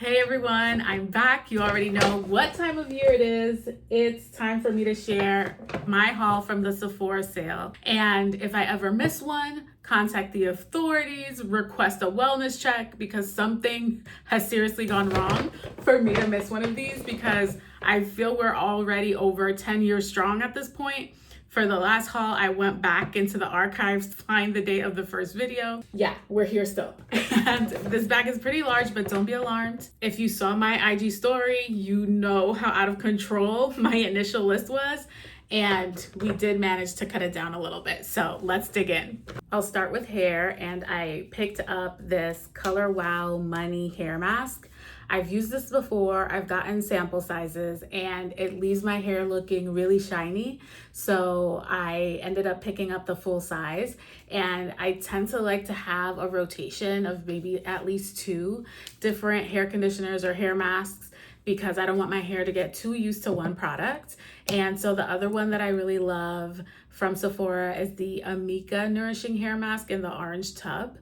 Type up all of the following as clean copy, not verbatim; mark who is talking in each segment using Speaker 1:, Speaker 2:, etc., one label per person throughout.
Speaker 1: Hey everyone, I'm back. You already know what time of year it is. It's time for me to share my haul from the Sephora sale. And if I ever miss one, contact the authorities, request a wellness check because something has seriously gone wrong for me to miss one of these because I feel we're already over 10 years strong at this point. For the last haul, I went back into the archives to find the date of the first video. Yeah, we're here still. And this bag is pretty large, but don't be alarmed. If you saw my IG story, you know how out of control my initial list was. And we did manage to cut it down a little bit. So let's dig in. I'll start with hair, and I picked up this Color Wow Money hair mask. I've used this before, I've gotten sample sizes, and it leaves my hair looking really shiny. So I ended up picking up the full size, and I tend to like to have a rotation of maybe at least 2 different hair conditioners or hair masks because I don't want my hair to get too used to one product. And so the other one that I really love from Sephora is the Amika Nourishing Hair Mask in the orange tub.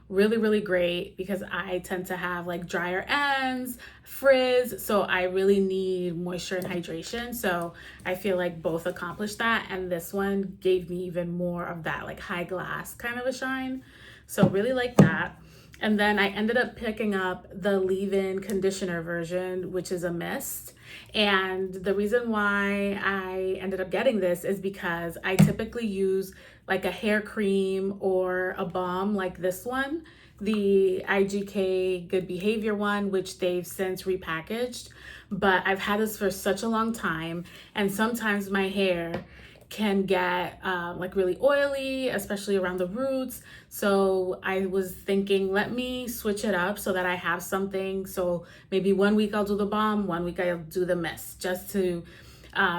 Speaker 1: Really great because I tend to have like drier ends, frizz, so I really need moisture and hydration. So I feel like both accomplish that, and this one gave me even more of that like high glass kind of a shine. So really like that. And then I ended up picking up the leave-in conditioner version, which is a mist. And the reason why I ended up getting this is because I typically use like a hair cream or a balm like this one, the IGK Good Behavior one, which they've since repackaged. But I've had this for such a long time, and sometimes my hair can get like really oily, especially around the roots. So I was thinking, let me switch it up so that I have something. So maybe one week I'll do the balm, one week I'll do the mist, just to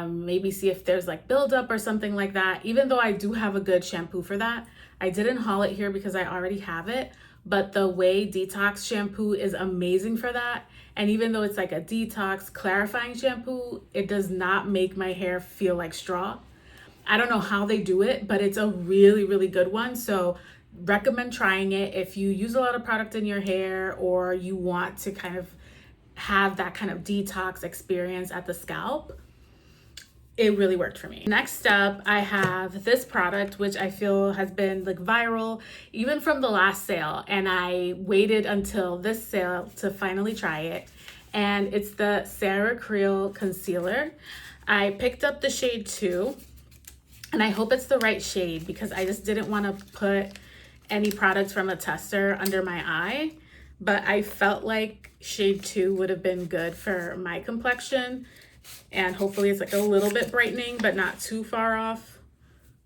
Speaker 1: maybe see if there's like buildup or something like that. Even though I do have a good shampoo for that, I didn't haul it here because I already have it. But the Way Detox shampoo is amazing for that. And even though it's like a detox clarifying shampoo, it does not make my hair feel like straw. I don't know how they do it, but it's a really good one. So recommend trying it if you use a lot of product in your hair or you want to kind of have that kind of detox experience at the scalp. It really worked for me. Next up, I have this product, which I feel has been like viral, even from the last sale. And I waited until this sale to finally try it. And it's the Sarah Creel Concealer. I picked up the shade 2. And I hope it's the right shade because I just didn't want to put any product from a tester under my eye. But I felt like shade 2 would have been good for my complexion. And hopefully it's like a little bit brightening, but not too far off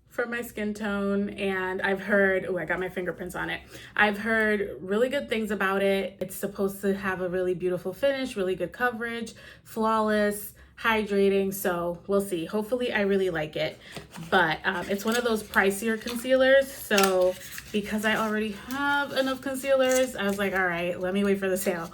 Speaker 1: from my skin tone. And I've heard, oh, I got my fingerprints on it. I've heard really good things about it. It's supposed to have a really beautiful finish, really good coverage, flawless, hydrating. So we'll see. Hopefully I really like it, but it's one of those pricier concealers. So because I already have enough concealers, I was like, all right, let me wait for the sale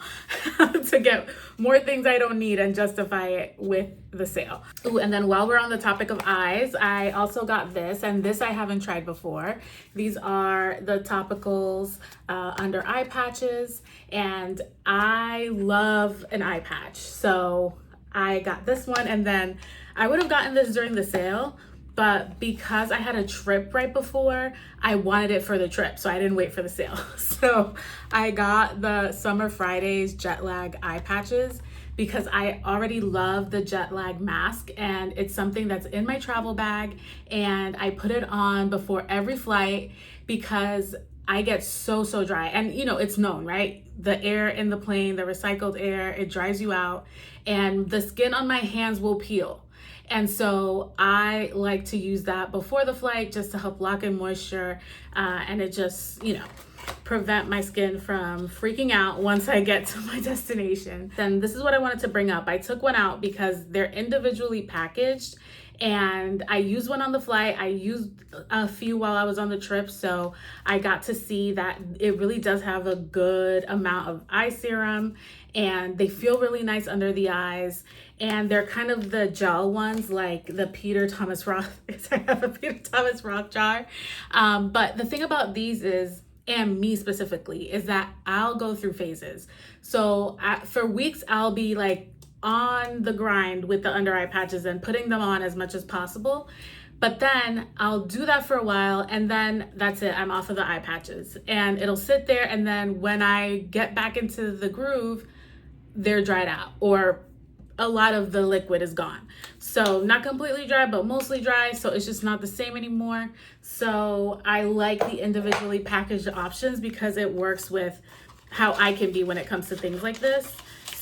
Speaker 1: to get more things I don't need and justify it with the sale. Ooh, and then while we're on the topic of eyes, I also got this, and this I haven't tried before. These are the topicals under eye patches, and I love an eye patch. So I got this one, and then I would have gotten this during the sale, but because I had a trip right before, I wanted it for the trip, so I didn't wait for the sale. So I got the Summer Fridays Jet Lag eye patches because I already love the jet lag mask, and it's something that's in my travel bag, and I put it on before every flight because I get so dry. And you know, it's known, right? The air in the plane, the recycled air, it dries you out, and the skin on my hands will peel. And so I like to use that before the flight just to help lock in moisture, and it just, you know, prevent my skin from freaking out once I get to my destination. Then this is what I wanted to bring up. I took one out because they're individually packaged, and I used one on the flight. I used a few while I was on the trip, so I got to see that it really does have a good amount of eye serum, and they feel really nice under the eyes, and they're kind of the gel ones like the Peter Thomas Roth. I have a Peter Thomas Roth jar, but the thing about these is and me specifically, is that I'll go through phases. So for weeks, I'll be like on the grind with the under eye patches and putting them on as much as possible. But then I'll do that for a while, and then that's it. I'm off of the eye patches, and it'll sit there. And then when I get back into the groove, they're dried out, or a lot of the liquid is gone. So not completely dry, but mostly dry. So it's just not the same anymore. So I like the individually packaged options because it works with how I can be when it comes to things like this.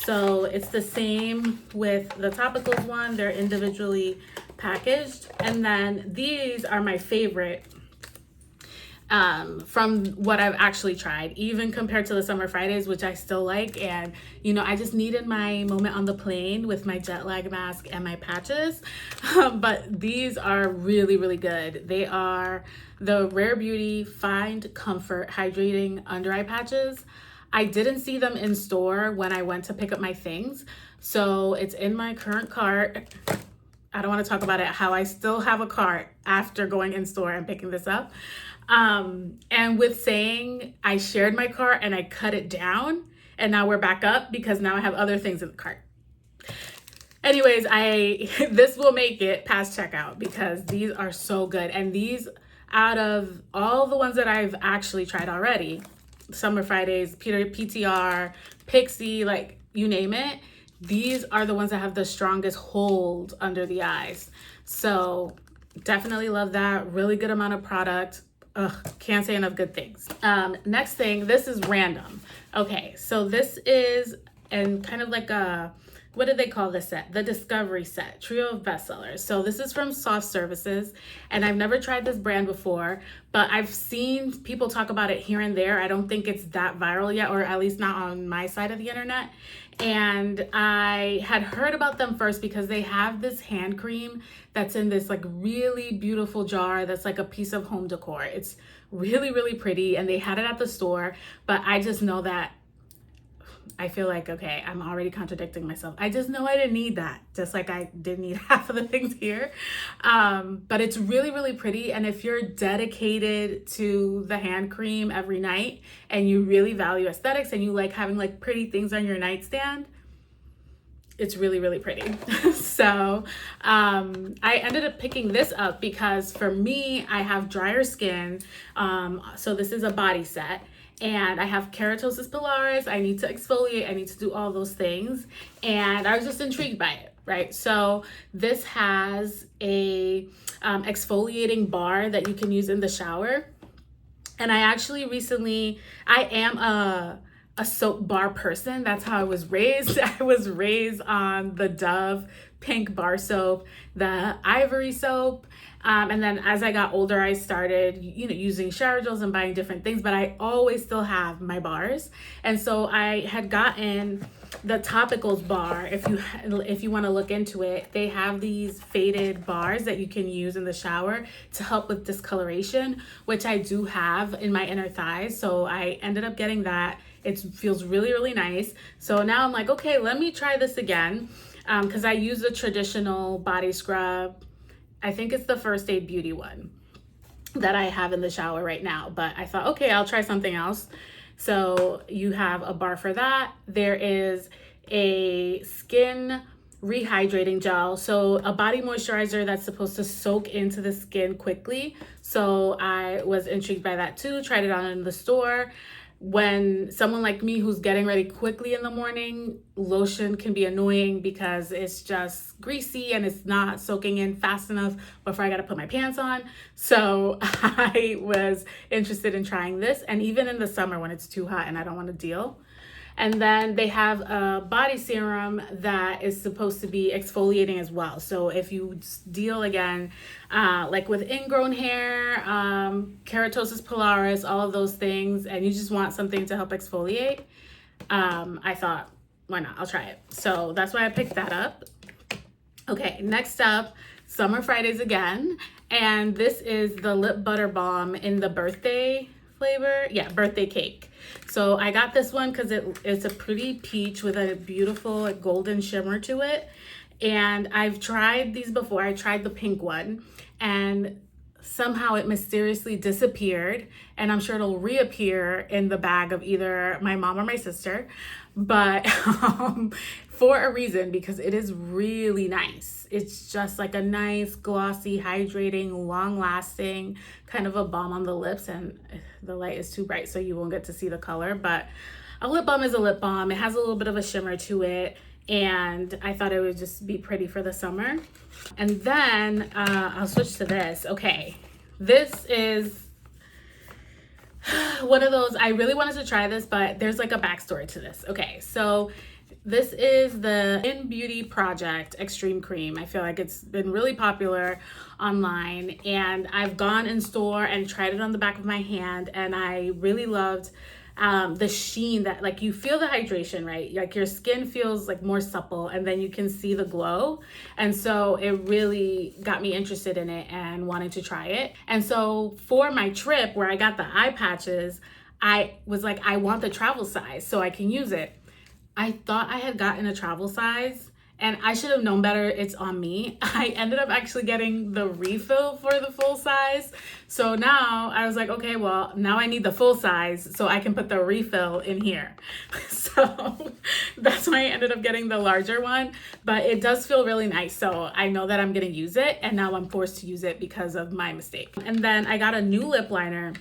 Speaker 1: So it's the same with the topicals one. They're individually packaged. And then these are my favorite from what I've actually tried, even compared to the Summer Fridays, which I still like. And, you know, I just needed my moment on the plane with my jet lag mask and my patches. But these are really, really good. They are the Rare Beauty Find Comfort Hydrating Under Eye Patches. I didn't see them in store when I went to pick up my things. So it's in my current cart. I don't want to talk about it, how I still have a cart after going in store and picking this up. And with saying I shared my cart and I cut it down, and now we're back up because now I have other things in the cart. Anyways, this will make it past checkout because these are so good. And these, out of all the ones that I've actually tried already, Summer Fridays, PTR, Pixie, like you name it, these are the ones that have the strongest hold under the eyes. So definitely love that. Really good amount of product. Ugh, can't say enough good things. Next thing, this is random. Okay, so this is kind of like a, what did they call this set? The Discovery Set, trio of bestsellers. So this is from Soft Services, and I've never tried this brand before, but I've seen people talk about it here and there. I don't think it's that viral yet, or at least not on my side of the internet. And I had heard about them first because they have this hand cream that's in this like really beautiful jar that's like a piece of home decor. It's really, really pretty, and they had it at the store, but I just know that I feel like, okay, I'm already contradicting myself. I just know I didn't need that, just like I didn't need half of the things here. But it's really, really pretty. And if you're dedicated to the hand cream every night and you really value aesthetics and you like having like pretty things on your nightstand, it's really, really pretty. So I ended up picking this up because for me, I have drier skin. So this is a body set. And I have keratosis pilaris. I need to exfoliate. I need to do all those things. And I was just intrigued by it, right? So this has a exfoliating bar that you can use in the shower. And I actually recently, I am a soap bar person. That's how I was raised. I was raised on the Dove pink bar soap, the Ivory soap. And then as I got older, I started, using shower gels and buying different things, but I always still have my bars. And so I had gotten the Topicals bar. If you want to look into it, they have these faded bars that you can use in the shower to help with discoloration, which I do have in my inner thighs. So I ended up getting that. It feels really, really nice. So now I'm like, okay, let me try this again. Because I use the traditional body scrub. I think it's the First Aid Beauty one that I have in the shower right now. But I thought, okay, I'll try something else. So you have a bar for that. There is a skin rehydrating gel. So a body moisturizer that's supposed to soak into the skin quickly. So I was intrigued by that too. Tried it on in the store. When someone like me who's getting ready quickly in the morning, lotion can be annoying because it's just greasy and it's not soaking in fast enough before I got to put my pants on. So I was interested in trying this, and even in the summer when it's too hot and I don't want to deal. And then they have a body serum that is supposed to be exfoliating as well. So if you deal again, like with ingrown hair, keratosis pilaris, all of those things, and you just want something to help exfoliate, I thought, why not? I'll try it. So that's why I picked that up. Okay, next up, Summer Fridays again. And this is the Lip Butter Balm in the birthday flavor. Yeah, birthday cake. So I got this one because it's a pretty peach with a beautiful golden shimmer to it. And I've tried these before. I tried the pink one, and somehow it mysteriously disappeared, and I'm sure it'll reappear in the bag of either my mom or my sister, but for a reason, because it is really nice. It's just like a nice, glossy, hydrating, long-lasting kind of a balm on the lips, and the light is too bright so you won't get to see the color, but a lip balm is a lip balm. It has a little bit of a shimmer to it, and I thought it would just be pretty for the summer. And then I'll switch to this. Okay, this is one of those, I really wanted to try this, but there's like a backstory to this. Okay, so this is the In Beauty Project Extreme Cream. I feel like it's been really popular online, and I've gone in store and tried it on the back of my hand, and I really loved the sheen, that like you feel the hydration, right? Like your skin feels like more supple, and then you can see the glow. And so it really got me interested in it and wanted to try it. And so for my trip where I got the eye patches, I was like, I want the travel size so I can use it. I thought I had gotten a travel size, and I should have known better. It's on me. I ended up actually getting the refill for the full size. So now I was like, okay, well, now I need the full size so I can put the refill in here. So that's why I ended up getting the larger one, but it does feel really nice. So I know that I'm gonna use it, and now I'm forced to use it because of my mistake. And then I got a new lip liner.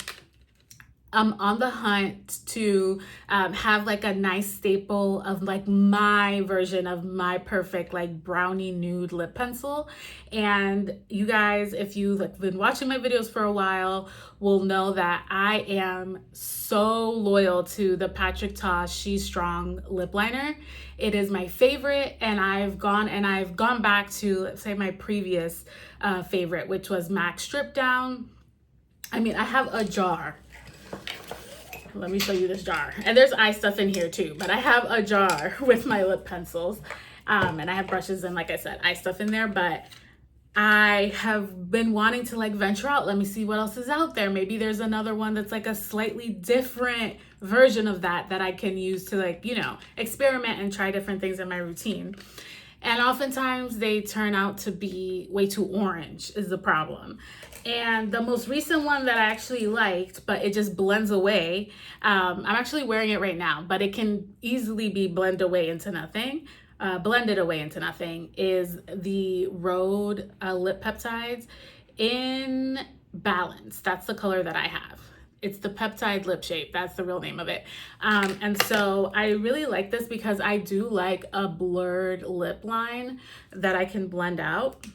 Speaker 1: I'm on the hunt to have like a nice staple of like my version of my perfect like brownie nude lip pencil. And you guys, if you've like been watching my videos for a while, will know that I am so loyal to the Patrick Ta She Strong lip liner. It is my favorite, and I've gone back to, let's say, my previous favorite, which was MAC Strip Down. I mean, I have a jar. Let me show you this jar. And there's eye stuff in here too, but I have a jar with my lip pencils. And I have brushes and, like I said, eye stuff in there, but I have been wanting to like venture out. Let me see what else is out there. Maybe there's another one that's like a slightly different version of that I can use to like, you know, experiment and try different things in my routine. And oftentimes they turn out to be way too orange is the problem. And the most recent one that I actually liked, but it just blends away. I'm actually wearing it right now, but it can easily be blended away into nothing, is the Rhode Lip Peptides in Balance. That's the color that I have. It's the peptide lip shape. That's the real name of it. And so I really like this because I do like a blurred lip line that I can blend out.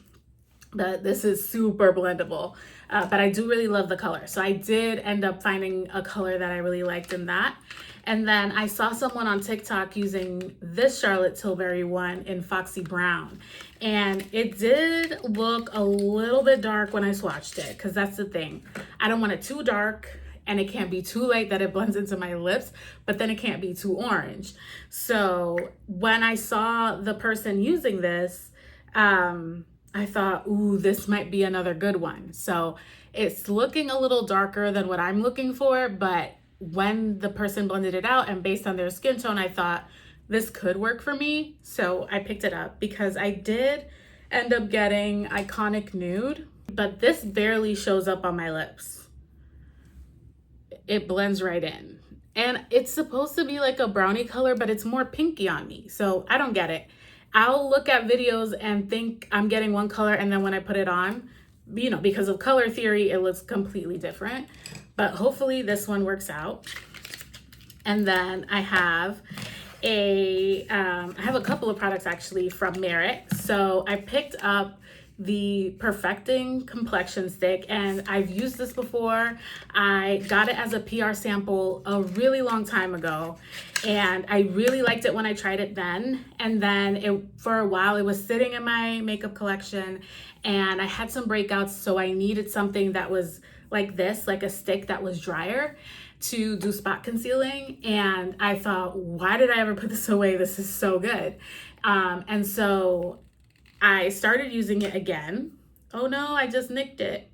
Speaker 1: But this is super blendable, but I do really love the color. So I did end up finding a color that I really liked in that. And then I saw someone on TikTok using this Charlotte Tilbury one in Foxy Brown. And it did look a little bit dark when I swatched it, because that's the thing. I don't want it too dark, and it can't be too light that it blends into my lips, but then it can't be too orange. So when I saw the person using this, I thought, ooh, this might be another good one. So it's looking a little darker than what I'm looking for, but when the person blended it out and based on their skin tone, I thought this could work for me. So I picked it up because I did end up getting Iconic Nude, but this barely shows up on my lips. It blends right in. And it's supposed to be like a brownie color, but it's more pinky on me. So I don't get it. I'll look at videos and think I'm getting one color, and then when I put it on, you know, because of color theory, it looks completely different. But hopefully this one works out. And then I have a couple of products actually from Merit. So I picked up the Perfecting Complexion Stick, and I've used this before. I got it as a PR sample a really long time ago, and I really liked it when I tried it then. And then for a while it was sitting in my makeup collection, and I had some breakouts, so I needed something that was like this, like a stick that was drier to do spot concealing. And I thought, why did I ever put this away? This is so good. And so I started using it again. Oh no, I just nicked it.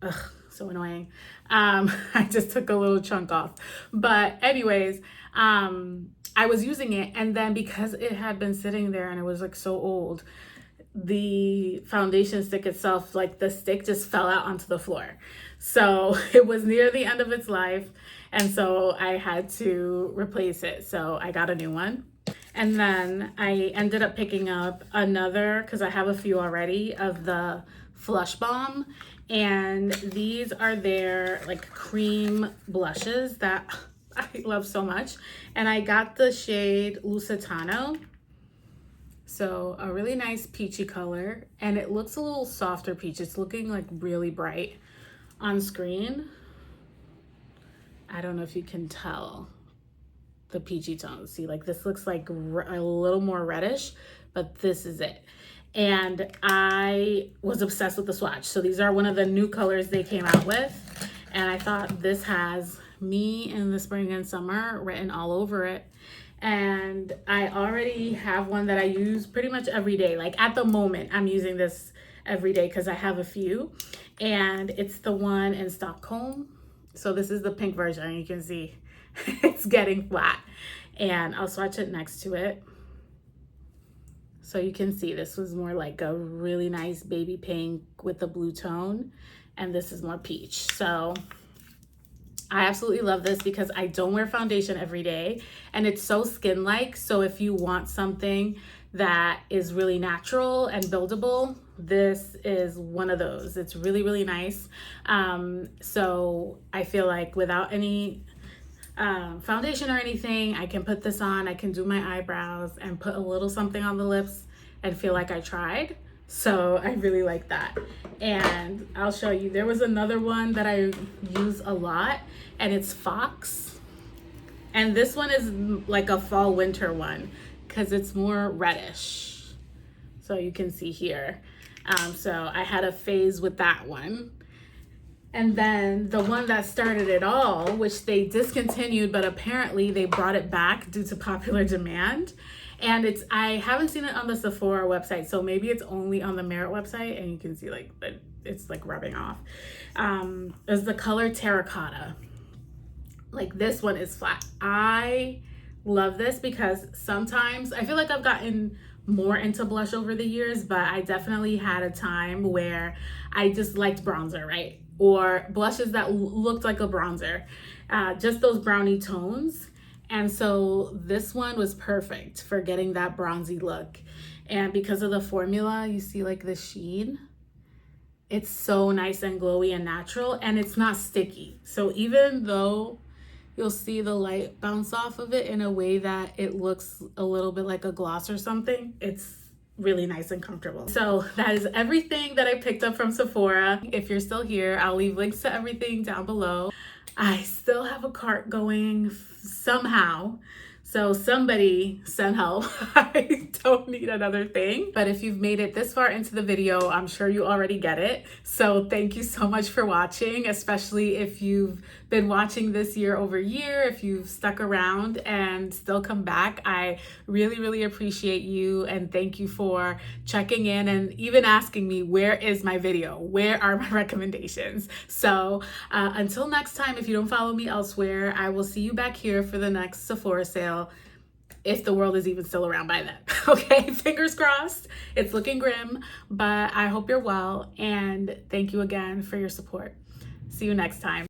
Speaker 1: Ugh, so annoying. I just took a little chunk off. But anyways, I was using it, and then because it had been sitting there and it was like so old, the foundation stick itself, like the stick just fell out onto the floor. So it was near the end of its life. And so I had to replace it. So I got a new one. And then I ended up picking up another, because I have a few already, of the Flush Balm. And these are their like cream blushes that I love so much. And I got the shade Lusitano. So a really nice peachy color, and it looks a little softer peach. It's looking like really bright on screen. I don't know if you can tell the peachy tones. See, like this looks like a little more reddish, but this is it. And I was obsessed with the swatch. So these are one of the new colors they came out with. And I thought this has me in the spring and summer written all over it. And I already have one that I use pretty much every day. Like at the moment, I'm using this every day because I have a few. And it's the one in Stockholm. So this is the pink version. You can see it's getting flat. And I'll swatch it next to it. So you can see this was more like a really nice baby pink with the blue tone. And this is more peach. So I absolutely love this because I don't wear foundation every day and it's so skin-like. So if you want something that is really natural and buildable, this is one of those. It's really, really nice. So I feel like without any foundation or anything, I can put this on, I can do my eyebrows and put a little something on the lips and feel like I tried. So I really like that. And I'll show you, there was another one that I use a lot and it's Fox. And this one is like a fall winter one because it's more reddish. So you can see here. So I had a phase with that one. And then the one that started it all, which they discontinued, but apparently they brought it back due to popular demand. And I haven't seen it on the Sephora website, so maybe it's only on the Merit website, and you can see like it's like rubbing off. Is the color Terracotta. Like this one is flat. I love this because sometimes I feel like I've gotten more into blush over the years, but I definitely had a time where I just liked bronzer, right? Or blushes that looked like a bronzer, just those brownie tones. And so this one was perfect for getting that bronzy look. And because of the formula, you see like the sheen, it's so nice and glowy and natural, and it's not sticky. So even though you'll see the light bounce off of it in a way that it looks a little bit like a gloss or something, it's really nice and comfortable. So that is everything that I picked up from Sephora. If you're still here, I'll leave links to everything down below. I still have a cart going somehow. So somebody send help. I don't need another thing. But if you've made it this far into the video, I'm sure you already get it. So thank you so much for watching, especially if you've been watching this year over year, if you've stuck around and still come back. I really, really appreciate you, and thank you for checking in and even asking me, where is my video? Where are my recommendations? So until next time, if you don't follow me elsewhere, I will see you back here for the next Sephora sale, if the world is even still around by then. Okay, fingers crossed. It's looking grim, but I hope you're well, and thank you again for your support. See you next time.